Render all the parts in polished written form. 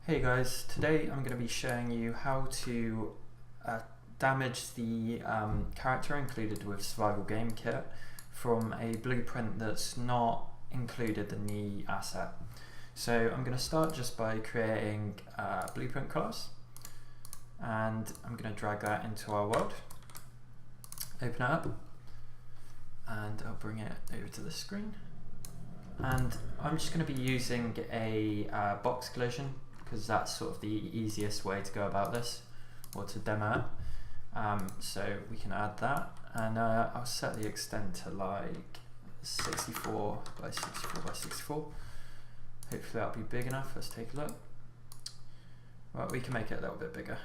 Hey guys, today I'm going to be showing you how to damage the character included with Survival Game Kit from a blueprint that's not included in the asset. So I'm going to start just by creating a blueprint class, and I'm going to drag that into our world, open it up, and I'll bring it over to the screen. And I'm just going to be using a box collision, because that's sort of the easiest way to go about this, or to demo it. So we can add that, and I'll set the extent to like 64 by 64 by 64. Hopefully that'll be big enough. Let's take a look. Well, we can make it a little bit bigger.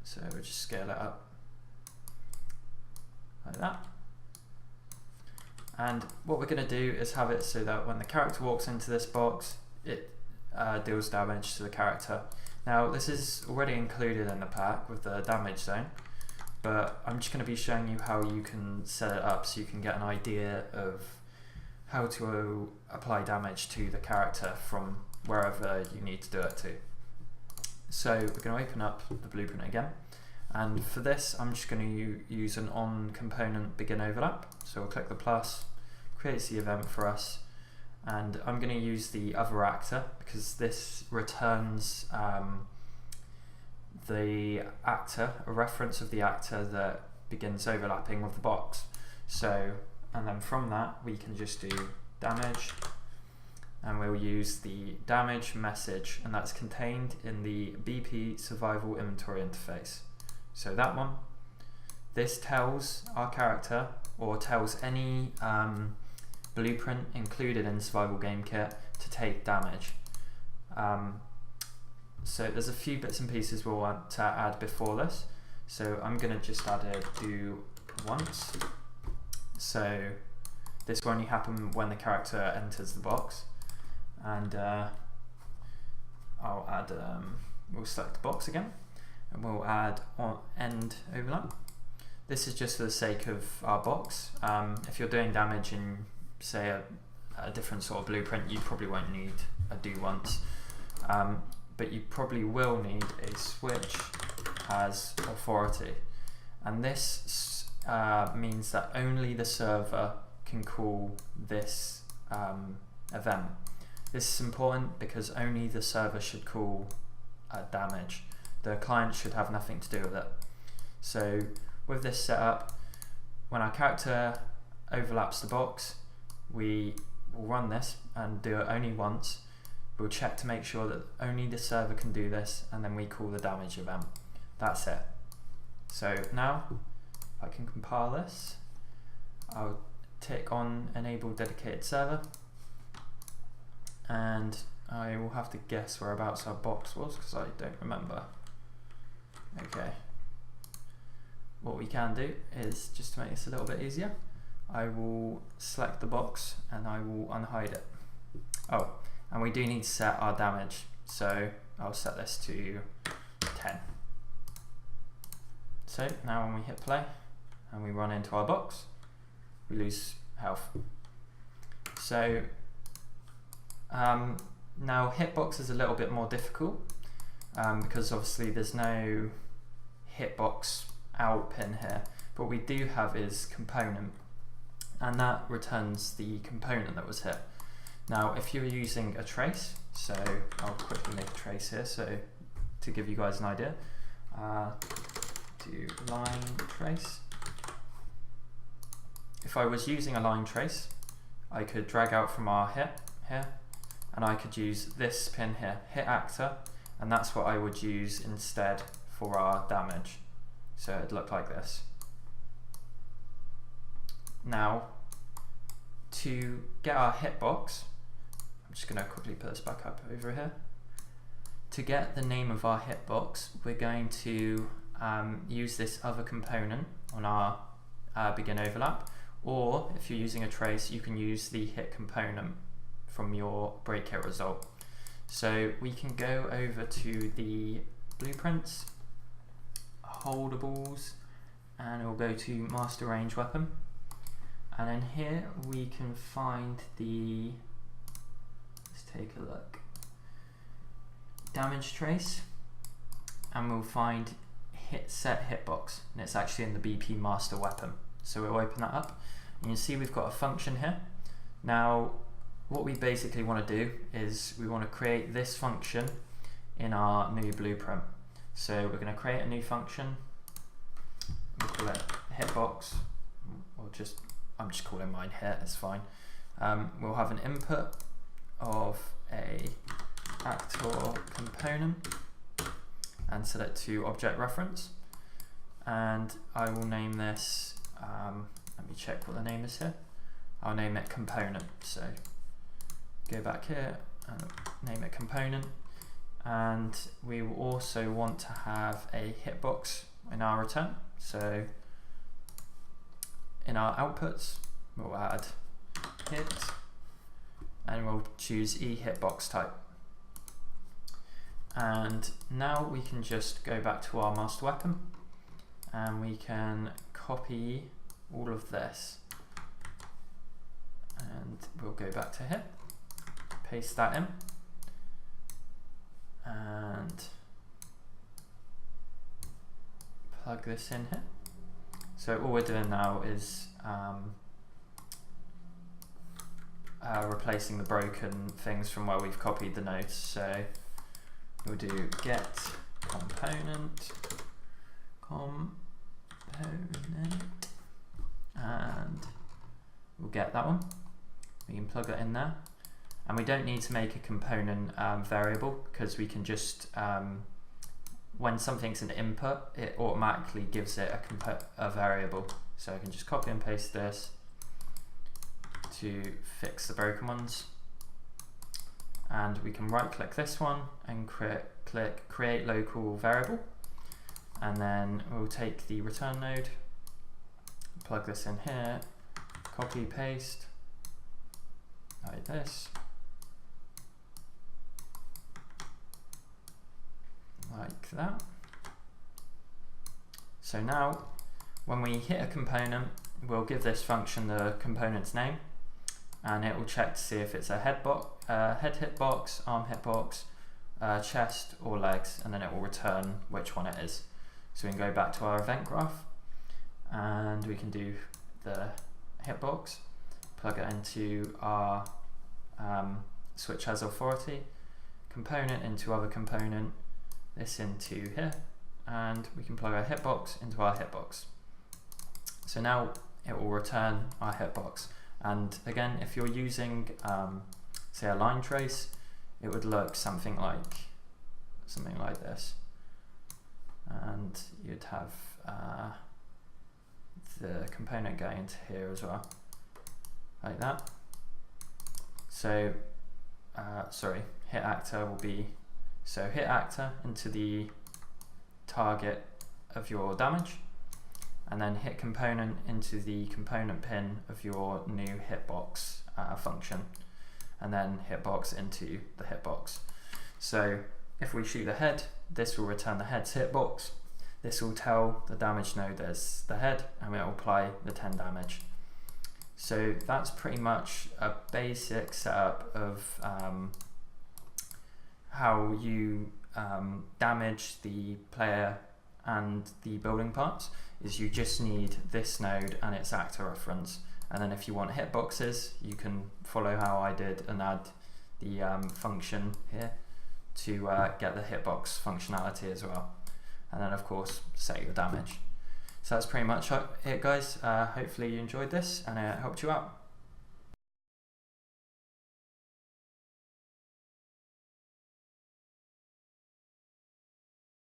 So we'll just scale it up like that. And what we're going to do is have it so that when the character walks into this box, it deals damage to the character. Now this is already included in the pack with the damage zone, but I'm just going to be showing you how you can set it up so you can get an idea of how to apply damage to the character from wherever you need to do it to. So we're going to open up the blueprint again, and for this I'm just going to use an on component begin overlap. So we'll click the plus, creates the event for us, and I'm going to use the other actor because this returns the actor, a reference of the actor that begins overlapping with the box. So, and then from that we can just do damage, and we'll use the damage message, and that's contained in the BP survival inventory interface. So that one, this tells our character, or tells any blueprint included in Survival Game Kit to take damage. So there's a few bits and pieces we'll want to add before this. So I'm going to just add a do once. So this will only happen when the character enters the box. And I'll add, we'll select the box again, and we'll add on end overlap. This is just for the sake of our box. If you're doing damage in, say, a different sort of blueprint, you probably won't need a do once, but you probably will need a switch as authority, and this means that only the server can call this event. This is important because only the server should call damage. The client should have nothing to do with it. So with this setup, when our character overlaps the box, we will run this and do it only once. We'll check to make sure that only the server can do this, and then we call the damage event. That's it. So now, if I can compile this, I'll tick on enable dedicated server, and I will have to guess whereabouts our box was because I don't remember. Okay. What we can do is, just to make this a little bit easier, I will select the box and I will unhide it. Oh, and we do need to set our damage, so I'll set this to 10. So now when we hit play and we run into our box, we lose health. So now hitbox is a little bit more difficult because obviously there's no hitbox out pin here, but what we do have is component, and that returns the component that was hit. Now if you're using a trace, so I'll quickly make a trace here so to give you guys an idea, do line trace. If I was using a line trace, I could drag out from our hit here, and I could use this pin here, hit actor, and that's what I would use instead for our damage. So it'd look like this. Now, to get our hitbox, I'm just going to quickly put this back up over here. To get the name of our hitbox, we're going to use this other component on our begin overlap, or if you're using a trace, you can use the hit component from your break hit result. So we can go over to the blueprints, holdables, and we'll go to master range weapon, and in here we can find the, let's take a look, damage trace, and we'll find set hitbox, and it's actually in the BP master weapon. So we'll open that up, and you see we've got a function here. Now what we basically want to do is we want to create this function in our new blueprint. So we're going to create a new function, we'll call it hitbox, or I'm just calling mine hit, it's fine. We'll have an input of a actor component and set it to object reference, and I will name this, let me check what the name is here, I'll name it component. So go back here and name it component, and we will also want to have a hitbox in our return. So in our outputs we'll add hit, and we'll choose e hitbox type. And now we can just go back to our master weapon, and we can copy all of this, and we'll go back to hit, paste that in, and plug this in here. So all we're doing now is replacing the broken things from where we've copied the nodes. So we'll do get component, and we'll get that one. We can plug it in there, and we don't need to make a component variable, because we can just when something's an input, it automatically gives it a variable. So I can just copy and paste this to fix the broken ones, and we can right click this one and click create local variable, and then we'll take the return node, plug this in here, copy paste like this, like that. So now when we hit a component, we'll give this function the component's name, and it will check to see if it's a head hitbox, arm hitbox, chest or legs, and then it will return which one it is. So we can go back to our event graph, and we can do the hitbox, plug it into our switch as authority, component into other component, this into here, and we can plug our hitbox into our hitbox. So now it will return our hitbox. And again, if you're using say a line trace, it would look something like this, and you'd have the component going into here as well, like that. So hit actor will be, so hit actor into the target of your damage, and then hit component into the component pin of your new hitbox function, and then hitbox into the hitbox. So if we shoot the head, this will return the head's hitbox. This will tell the damage node there's the head, and it will apply the 10 damage. So that's pretty much a basic setup of how you damage the player and the building parts. Is you just need this node and its actor reference, and then if you want hitboxes, you can follow how I did and add the function here to get the hitbox functionality as well, and then of course set your damage. So that's pretty much it, guys. Hopefully you enjoyed this and it helped you out.